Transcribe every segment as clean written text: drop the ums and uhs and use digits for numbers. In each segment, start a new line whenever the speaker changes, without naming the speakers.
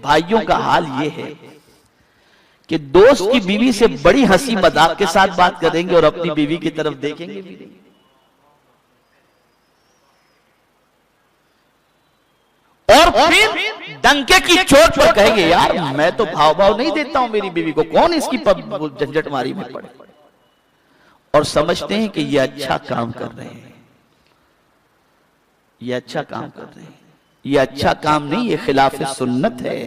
भाइयों का हाल ये है कि दोस्त की बीवी से बड़ी हंसी मजाक के साथ बात करेंगे और अपनी बीवी की तरफ देखेंगे भी नहीं। और फिर डंके की चोट पर कहेंगे यार मैं तो भाव भाव नहीं देता हूं मेरी बीवी को, कौन इसकी झंझट मारी में पड़े। और समझते हैं कि ये अच्छा काम कर रहे हैं, ये अच्छा काम कर रहे हैं। ये अच्छा काम नहीं, ये खिलाफ सुन्नत है।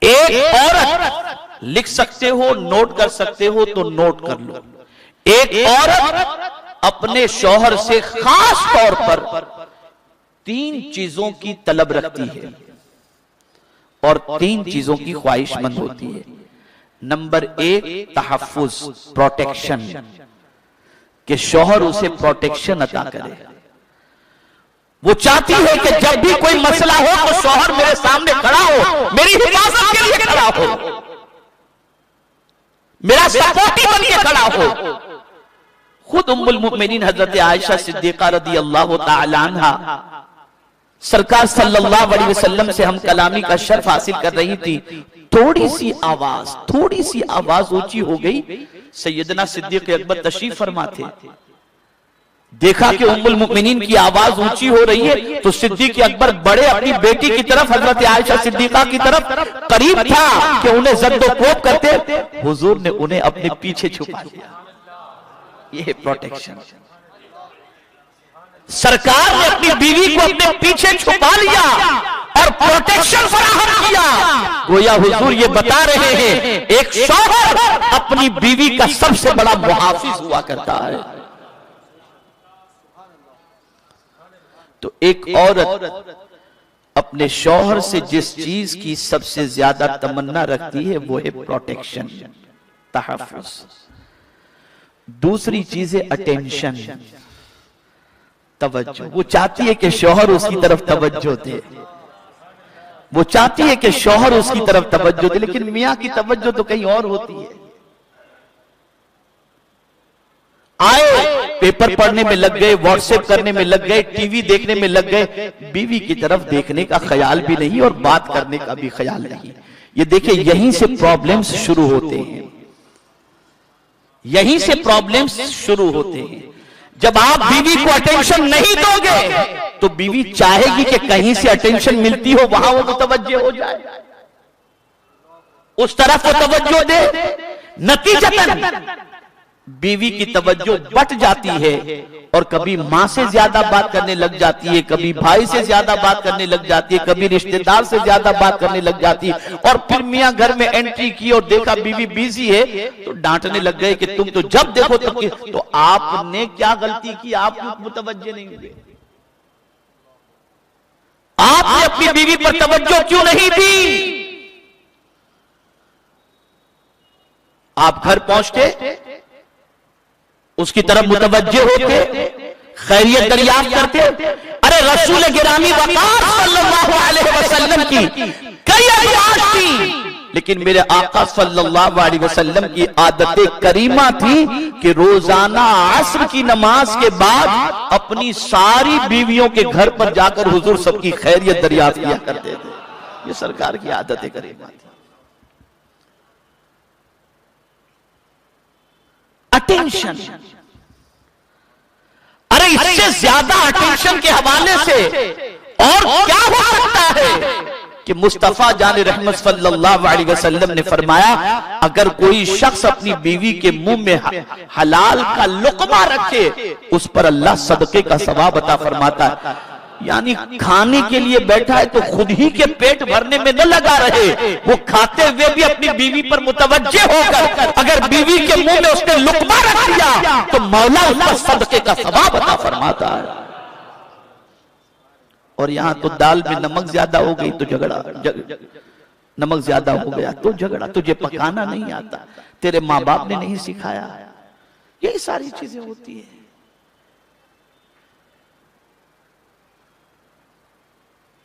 एक औरत लिख सकते हो, नोट कर सकते हो तो नोट कर लो। एक औरत अपने शौहर से खास तौर पर 3 चीजों की तलब रखती है और 3 चीजों की ख्वाहिशमंद होती है। नंबर 1 तहफ्फुज, प्रोटेक्शन, कि शौहर उसे प्रोटेक्शन अता करे। वो चाहती है कि जब भी कोई मसला हो तो शौहर मेरे सामने खड़ा हो, मेरी हिफाजत के लिए खड़ा हो, मेरा सपोर्टी बन के खड़ा हो। खुद उम्मुल मुमिनीन हजरत आयशा सिद्दीका रदी अल्लाह तआला अन्हा सरकार सल्लल्लाहु अलैहि वसल्लम से हम कलामी का शर्फ हासिल कर रही थी। थोड़ी सी आवाज ऊंची हो गई। सैयदना सिद्दीक अकबर तशरीफ फरमा थे, देखा कि उम्मुल मुमिनीन की आवाज ऊंची हो रही है तो सिद्दीक अकबर बड़े अपनी बेटी की तरफ, हजरत आयशा सिद्दीका की तरफ करीब था कि उन्हें जद्दोकोब करते, हुजूर ने उन्हें अपने पीछे छुपा लिया। यह प्रोटेक्शन। सरकार ने अपनी बीवी को अपने पीछे छुपा लिया और प्रोटेक्शन फराहम किया। गोया हुजूर ये बता रहे हैं एक शौहर अपनी बीवी का सबसे बड़ा मुहाफिज हुआ करता है। तो एक औरत अपने शौहर से जिस चीज की सबसे ज्यादा तमन्ना रखती है वो है प्रोटेक्शन, तहफ्फुज। दूसरी चीज है अटेंशन, तवज्जो। वो चाहती है कि शौहर उसकी तरफ तवज्जो दे, वो चाहती है कि शौहर उसकी तरफ तवज्जो दे, लेकिन मियां की तवज्जो तो कहीं और होती है। आए पेपर पढ़ने में लग गए, व्हाट्सएप करने में लग गए, टीवी देखने में लग गए, बीवी की तरफ देखने का ख्याल भी नहीं और बात करने का भी ख्याल नहीं। ये देखिए यहीं से प्रॉब्लम्स शुरू होते हैं, यहीं से प्रॉब्लम्स शुरू होते हैं। जब आप बीवी को अटेंशन नहीं दोगे तो बीवी चाहेगी कि कहीं से अटेंशन मिलती हो वहां वो मुतवज्जे हो जाए, उस तरफ वो तवज्जो दे। नतीजतन बीवी की तवज्जो बट जाती है और कभी मां से ज्यादा बात करने लग जाती है, कभी भाई से ज्यादा बात करने लग जाती है, कभी रिश्तेदार से ज्यादा बात करने लग जाती है। और फिर मियां घर में एंट्री की और देखा बीवी बिजी है तो डांटने लग गए कि तुम तो जब देखो तो आपने क्या गलती की, आप मुतवज्जे नहीं हुए, आपने अपनी बीवी पर तवज्जो क्यों नहीं दी। आप घर पहुंचते, उसकी तरफ मुतवज्जे होते, खैरियत दरियाफ्त करते। अरे रसूल गिरामी वक़ार सल्लल्लाहु अलैहि वसल्लम की कई अज़वाज थी, लेकिन मेरे आका सल्लल्लाहु अलैहि वसल्लम की आदत करीमा थी कि रोजाना असर की नमाज के बाद अपनी सारी बीवियों के घर पर जाकर हुजूर सबकी खैरियत दरियाफ्त किया करते थे। ये सरकार की आदत करीमा थी। अटेंशन, अरे इससे ज्यादा अटेंशन के हवाले से और क्या हो सकता है कि मुस्तफा जान रहमत सल्लल्लाहु अलैहि वसल्लम ने फरमाया अगर कोई शख्स अपनी बीवी के मुंह में हलाल का लुक़मा रखे उस पर अल्लाह सदके का सवाब अता फरमाता है। यानी खाने के लिए बैठा है तो खुद ही के पेट भरने में न लगा रहे, वो खाते हुए भी अपनी बीवी पर मुतवज्जे होकर अगर बीवी के मुंह में उसने लुक़मा रख दिया तो मौला उसका सदके का सवाब अता फरमाता है। और यहां तो दाल में नमक ज्यादा हो गई तो झगड़ा, नमक ज्यादा हो गया तो झगड़ा, तुझे पकाना नहीं आता, तेरे माँ बाप ने नहीं सिखाया, यही सारी चीजें होती है।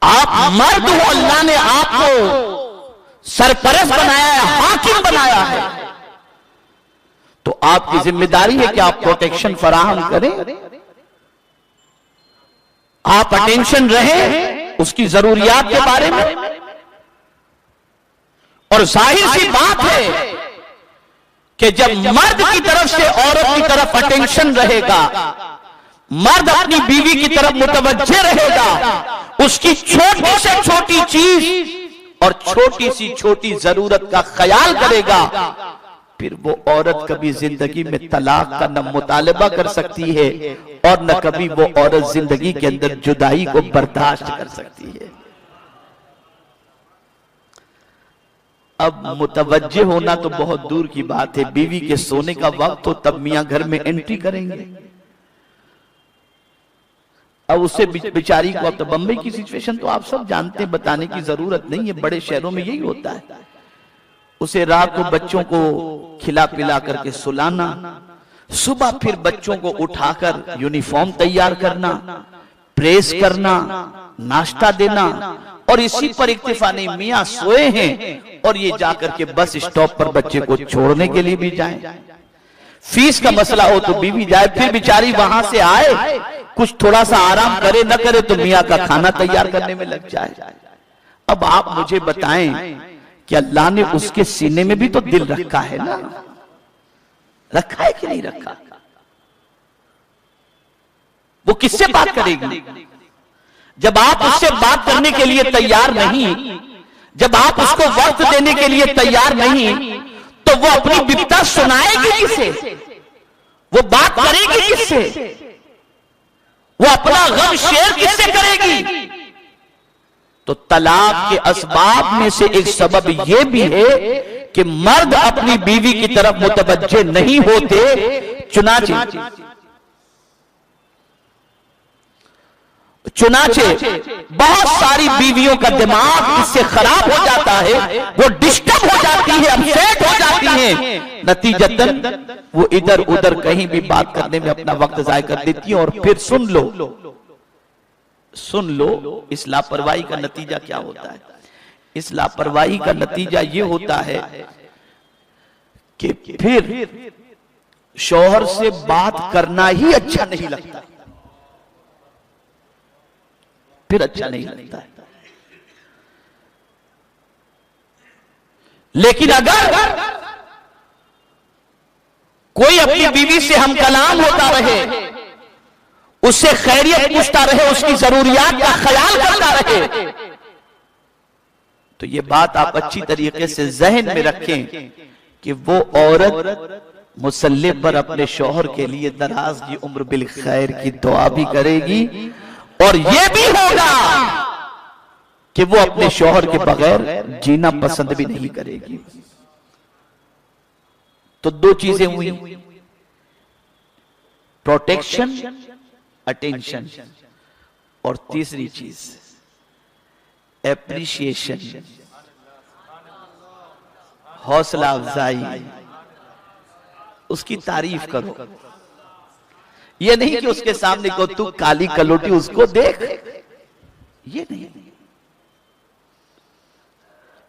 आप मर्द हो, अल्लाह ने आपको सरपरस्त बनाया है, हाकिम बनाया है, तो आपकी जिम्मेदारी है कि आप प्रोटेक्शन फराहम करें, आप अटेंशन रहे, उसकी जरूरियात के बारे में। और जाहिर सी बात है कि जब मर्द की तरफ से औरत की तरफ अटेंशन रहेगा, मर्द अपनी बीवी की तरफ मुतवज्जे रहेगा, उसकी छोटी से छोटी चीज और छोटी सी छोटी जरूरत का ख्याल करेगा, फिर वो औरत कभी जिंदगी में तलाक का न मुतालबा कर सकती है और न कभी वो औरत जिंदगी के अंदर जुदाई को बर्दाश्त कर सकती है। अब मुतवज्जे होना तो बहुत दूर की बात है, बीवी के सोने का वक्त हो तब मियां घर में एंट्री करेंगे। अब उससे बेचारी को, अब तो बंबई की सिचुएशन तो आप सब जानते हैं, बताने की जरूरत नहीं है, बड़े शहरों में यही होता है। उसे रात को बच्चों को खिला पिला करके सुलाना, सुबह फिर बच्चों को उठाकर यूनिफॉर्म तैयार करना, प्रेस करना, नाश्ता देना, और इसी पर इक्तिफा नहीं, मियां सोए हैं और ये जाकर के बस स्टॉप पर बच्चे को छोड़ने के लिए भी जाएं। फीस का मसला हो तो बीवी जाए, फिर बेचारी वहां से आए, कुछ थोड़ा सा आराम करे न करे तो मियां का खाना तैयार करने में लग जाए। अब आप मुझे बताएं कि अल्लाह ने उसके सीने में भी तो दिल रखा है ना, रखा है कि नहीं रखा? वो किससे बात करेगी जब आप उससे बात करने के लिए तैयार नहीं, जब आप उसको वक्त देने के लिए तैयार नहीं, तो वो अपनी बिपता सुनाएगी किससे? वो बात करेगी किससे? वो अपना गम शेयर किससे करेगी? तो तलाक के असबाब में से एक सबब यह भी है कि मर्द अपनी बीवी की तरफ मुतवज्जे नहीं होते। चुनाचे बहुत सारी बीवियों का दिमाग इससे खराब हो जाता है, वो डिस्टर्ब हो जाती है, अपसेट हो जाती है, नतीजतन वो इधर उधर कहीं भी बात करने में अपना वक्त जाया कर देती है। और फिर सुन लो इस लापरवाही का नतीजा क्या होता है। इस लापरवाही का नतीजा ये होता है कि फिर शौहर से बात करना ही अच्छा नहीं लगता, फिर अच्छा नहीं लगता है। लेकिन अगर कोई अपनी बीवी से हम कलाम होता रहे, उससे खैरियत पूछता रहे, उसकी जरूरियात का ख्याल करता रहे, तो ये बात आप अच्छी तरीके से जहन में रखें कि वो औरत मुसल्ले पर अपने शौहर के लिए दराज की उम्र बिल खैर की दुआ भी करेगी, और यह भी होगा कि वो अपने शौहर के बगैर जीना पसंद भी नहीं करेगी। तो दो चीजें हुई, प्रोटेक्शन, अटेंशन, और तीसरी चीज एप्रिशिएशन, हौसला अफजाई, उसकी तारीफ करो। ये नहीं कि उसके सामने को तू काली कलोटी उसको देख, ये नहीं,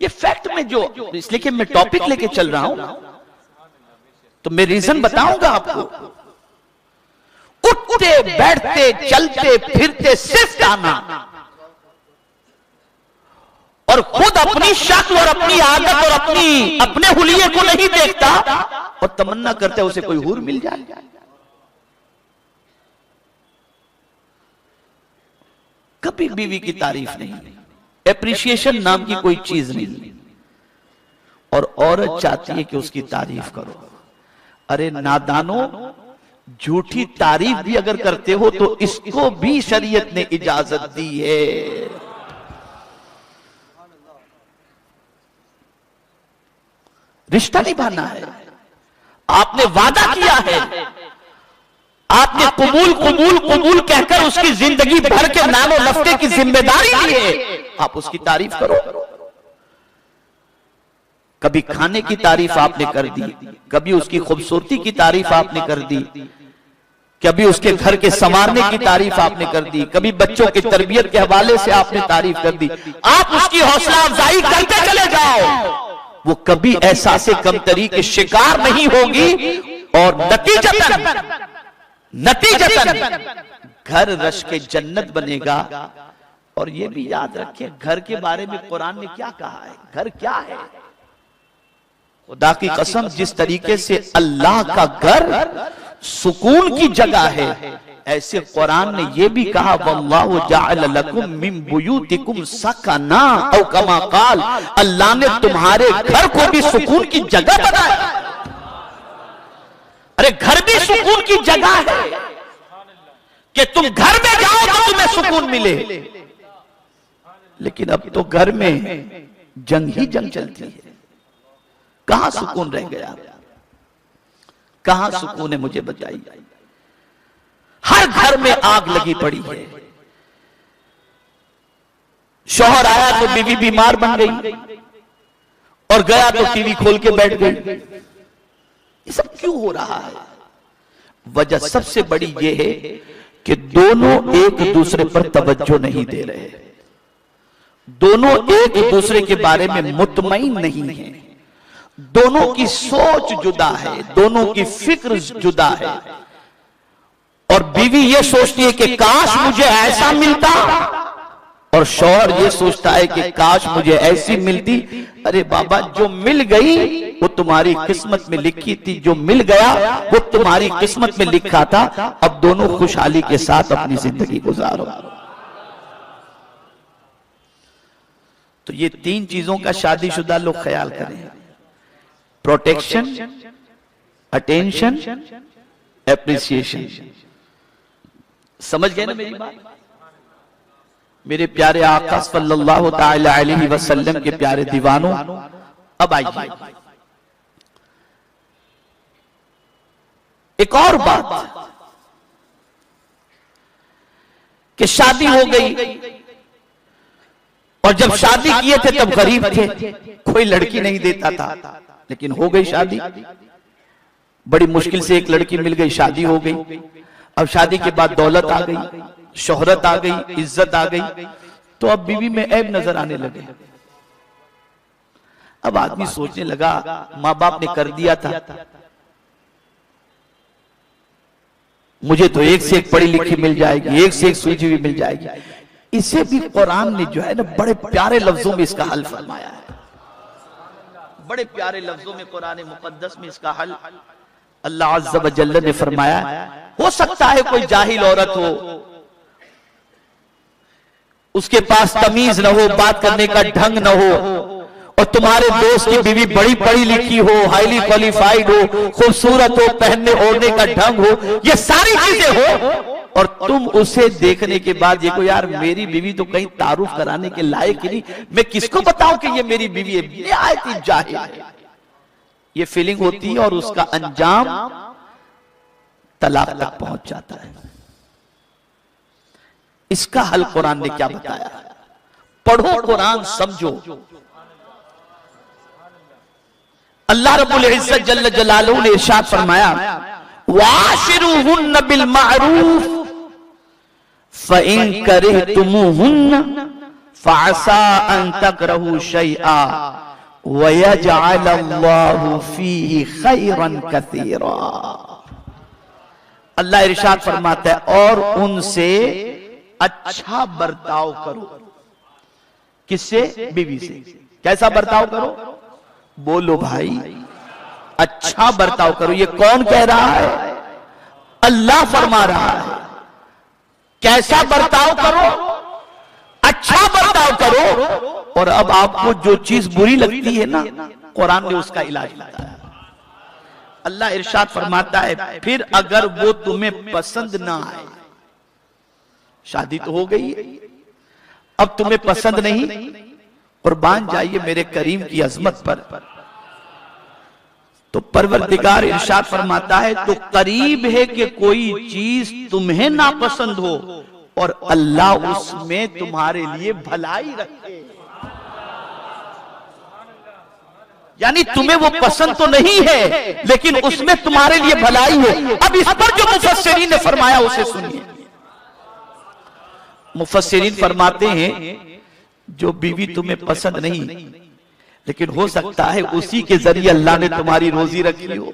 ये फैक्ट में जो, इसलिए कि मैं टॉपिक लेके चल रहा हूं तो मैं रीजन बताऊंगा आपको। उठते बैठते चलते फिरते सिर्फ गाना, और खुद अपनी शक्ल और अपनी आदत और अपने हुलिये को नहीं देखता और तमन्ना करते उसे कोई हूर मिल जाए। कभी बीवी की तारीफ नहीं, एप्रिशिएशन नाम की कोई चीज नहीं, और औरत चाहती है कि उसकी तारीफ करो। अरे नादानो, झूठी तारीफ भी अगर करते हो तो इसको भी शरीयत ने इजाजत दी है। रिश्ता निभाना है, आपने वादा किया है, आपने कबूल कहकर उसकी जिंदगी भर के नामो नफ्ते की जिम्मेदारी ली है, आप उसकी तारीफ करो। कभी खाने की तारीफ आपने कर दी, कभी उसकी खूबसूरती की तारीफ आपने कर दी, कभी उसके घर के संवारने की तारीफ आपने कर दी, कभी बच्चों की तरबियत के हवाले से आपने तारीफ कर दी। आप उसकी हौसला अफजाई करते चले जाओ, वो कभी एहसासे कमतरी के शिकार नहीं होगी, और नतीजतन घर रश के जन्नत बनेगा, और ये भी याद रखिए, घर के बारे में कुरान ने क्या कहा है? घर क्या है? खुदा की कसम, जिस तरीके से अल्लाह का घर सुकून की जगह है, ऐसे कुरान ने यह भी कहा वल्लाहु जअल लकुम मिन बुयूतिकुम सकना औ कमा काल, अल्लाह ने तुम्हारे घर को भी सुकून की जगह बनाया। अरे घर भी सुकून की जगह है कि तुम घर में जाओ तो तुम्हें सुकून मिले, लेकिन अब तो घर में जंग ही जंग चलती है। कहां सुकून रह गया? कहां सुकून है? मुझे बताइए। हर घर में आग लगी पड़ी है। शौहर आया तो बीवी बीमार बन गई और गया तो टीवी खोल के बैठ गई। ये सब क्यों हो रहा है? वजह सबसे बड़ी ये है कि दोनों एक दूसरे पर तवज्जो नहीं दे रहे, दोनों एक दूसरे के बारे में मुतमईन नहीं है, दोनों की सोच जुदा है, दोनों की फिक्र जुदा है। और बीवी ये सोचती है कि काश मुझे ऐसा मिलता, और शौहर ये सोचता है कि काश मुझे ऐसी मिलती। अरे बाबा, जो मिल गई वो तुम्हारी किस्मत में लिखी थी, जो मिल गया वो तुम्हारी किस्मत में लिखा था। अब दोनों खुशहाली के साथ अपनी जिंदगी गुजारो। तो ये तीन चीजों का शादीशुदा लोग ख्याल करें: प्रोटेक्शन, अटेंशन, एप्रिसिएशन। समझ गए ना मेरी बात? मेरे प्यारे आका सल्लल्लाहु ताला अलैहि वसल्लम के प्यारे दीवानों, अब आइए एक और बात कि शादी हो गई, और जब शादी किए थे तब गरीब थे, कोई लड़की नहीं देता था, लेकिन हो गई शादी। बड़ी मुश्किल से एक लड़की मिल गई, शादी हो गई। अब शादी के बाद दौलत आ गई, शोहरत आ गई, इज्जत आ गई, तो अब बीवी में ऐब नजर आने लगे। अब आदमी सोचने लगा, माँ बाप ने कर दिया था, मुझे तो एक से एक पढ़ी लिखी मिल जाएगी, एक से एक सुलझी हुई मिल जाएगी। इसे भी कुरान ने जो है ना बड़े प्यारे लफ्जों में इसका हल फरमाया है। बड़े प्यारे लफ्जों में कुरान मुकद्दस में इसका हल अल्लाह अज़्ज़ व जल्ल ने फरमाया। हो सकता है कोई जाहिल औरत हो, उसके पास तमीज न हो, बात करने का ढंग न हो, और तुम्हारे दोस्त की बीवी बड़ी पढ़ी लिखी हो, हाईली क्वालिफाइड हो, खूबसूरत हो, पहनने ओढ़ने का ढंग हो, ये सारी चीजें हो, और तुम उसे देखने के बाद ये को यार मेरी बीवी तो कहीं तारुफ कराने के लायक ही नहीं, मैं किसको बताऊं कि ये मेरी बीवी है, निहायत ही जाहिल है, ये फीलिंग होती है, और उसका अंजाम तलाक तक पहुंच जाता है। इसका हल कुरान ने क्या बताया? पढ़ो कुरान, समझो। अल्लाह रब्बुल इज्जत जल्ल जलालुहु ने इरशाद फरमाया, वाशिरुहुन्न बिल मारूफ फइन करिहतुमुहुन्न फअसा अन तकरहु शैआ वयजअल अल्लाहु फीहि खैरन कसीरा। अल्लाह इरशाद फरमाता है, और उनसे अच्छा बर्ताव करो। किससे? बीवी से। कैसा बर्ताव करो? बोलो भाई, अच्छा बर्ताव करो। ये कौन कह रहा है? अल्लाह फरमा रहा है। कैसा बर्ताव करो? अच्छा बर्ताव करो। और अब आपको जो चीज बुरी लगती है ना, कुरान ने उसका इलाज बताया। अल्लाह इरशाद फरमाता है, फिर अगर वो तुम्हें पसंद ना आए, शादी तो हो गई है, अब तुम्हें पसंद नहीं, कुर्बान जाइए मेरे करीम की अजमत पर, तो परवरदिगार इरशाद फरमाता है, तो करीब है कि कोई चीज तुम्हें नापसंद हो और अल्लाह उसमें तुम्हारे लिए भलाई रखे। यानी तुम्हें वो पसंद तो नहीं है, लेकिन उसमें तुम्हारे लिए भलाई है। अब इस पर जो मुफस्सिरीन ने फरमाया उसे सुनिए। मुफस्सिरीन फरमाते हैं, जो बीवी तुम्हें पसंद नहीं, लेकिन हो सकता है उसी के जरिए अल्लाह ने तुम्हारी रोजी रखी हो,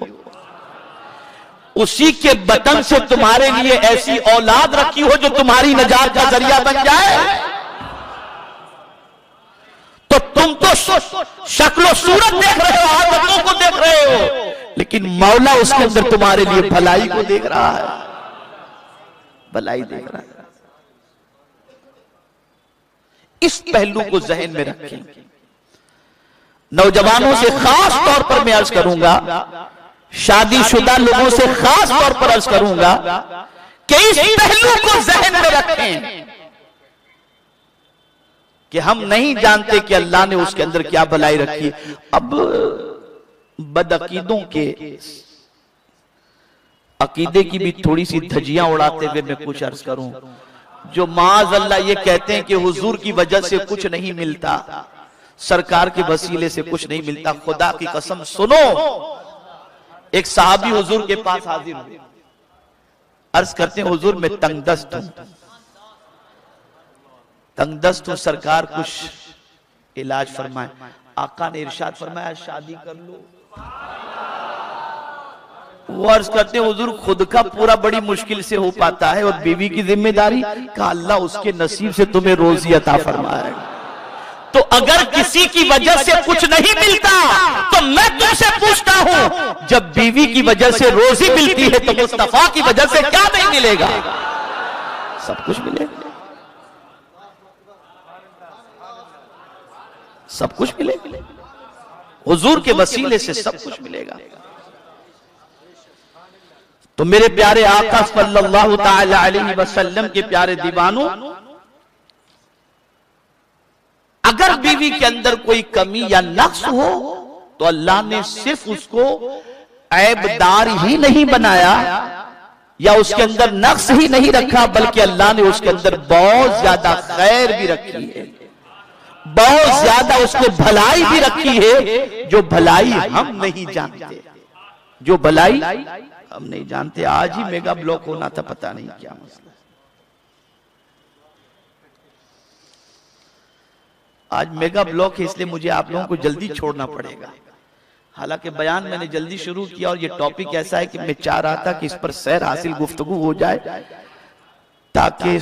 उसी के बटन से तुम्हारे लिए ऐसी औलाद रखी हो जो तुम्हारी नजात का जरिया बन जाए। तुम तो शक्लो सूरत देख रहे हो, आदतों को देख रहे हो, लेकिन मौला उसके अंदर तुम्हारे लिए भलाई को देख रहा है, भलाई देख रहा है। इस पहलू को जहन में रखें। नौजवानों से खास तौर पर मैं अर्ज करूंगा, शादीशुदा लोगों से खास तौर पर अर्ज करूंगा कि इस पहलू को जहन में रखें कि हम नहीं जानते कि अल्लाह ने उसके अंदर क्या भलाई रखी। अब बदअकीदों के अकीदे की भी थोड़ी सी धज्जियां उड़ाते हुए मैं कुछ अर्ज करूं, जो माज अल्लाह ये कहते हैं कि हुजूर की वजह से कुछ नहीं मिलता, सरकार के वसीले से कुछ नहीं मिलता। खुदा की कसम सुनो, एक सहाबी हुजूर के पास हाजिर हुए, अर्ज करते हैं हुजूर मैं तंगदस्त हूं, तंगदस्त हूं, सरकार कुछ इलाज फरमाए। आका ने इरशाद फरमाया शादी कर लो। वो अर्ज करते हैं हुजूर खुद का पूरा बड़ी मुश्किल से हो पाता है और बीवी की जिम्मेदारी का अल्लाह उसके नसीब से तुम्हें रोजी अता फरमाएगा। तो अगर किसी की वजह से कुछ नहीं मिलता तो मैं तुमसे पूछता हूं, जब बीवी की वजह से रोजी मिलती है तो मुस्तफा की वजह से क्या नहीं मिलेगा? सब कुछ मिलेगा, सब कुछ मिलेगा, हुजूर के वसीले से सब कुछ मिलेगा। तो मेरे प्यारे आका सल्लल्लाहु ताला अलैहि वसल्लम के प्यारे दीवानों, अगर बीवी के अंदर कोई कमी या नक्स हो तो अल्लाह ने सिर्फ उसको ऐबदार ही नहीं बनाया या उसके अंदर नक्स ही नहीं रखा, बल्कि अल्लाह ने उसके अंदर बहुत ज्यादा खैर भी रखी है, बहुत ज्यादा उसने भलाई भी रखी है, जो भलाई हम नहीं जानते, जो भलाई हम नहीं जानते। आज ही मेगा ब्लॉक होना था, पता नहीं क्या मसला। आज मेगा ब्लॉक है इसलिए मुझे आप लोगों को जल्दी छोड़ना पड़ेगा। हालांकि बयान मैंने जल्दी शुरू किया और ये टॉपिक ऐसा है कि मैं चाह रहा था कि इस पर सैर हासिल गुफ्तगू हो जाए ताकि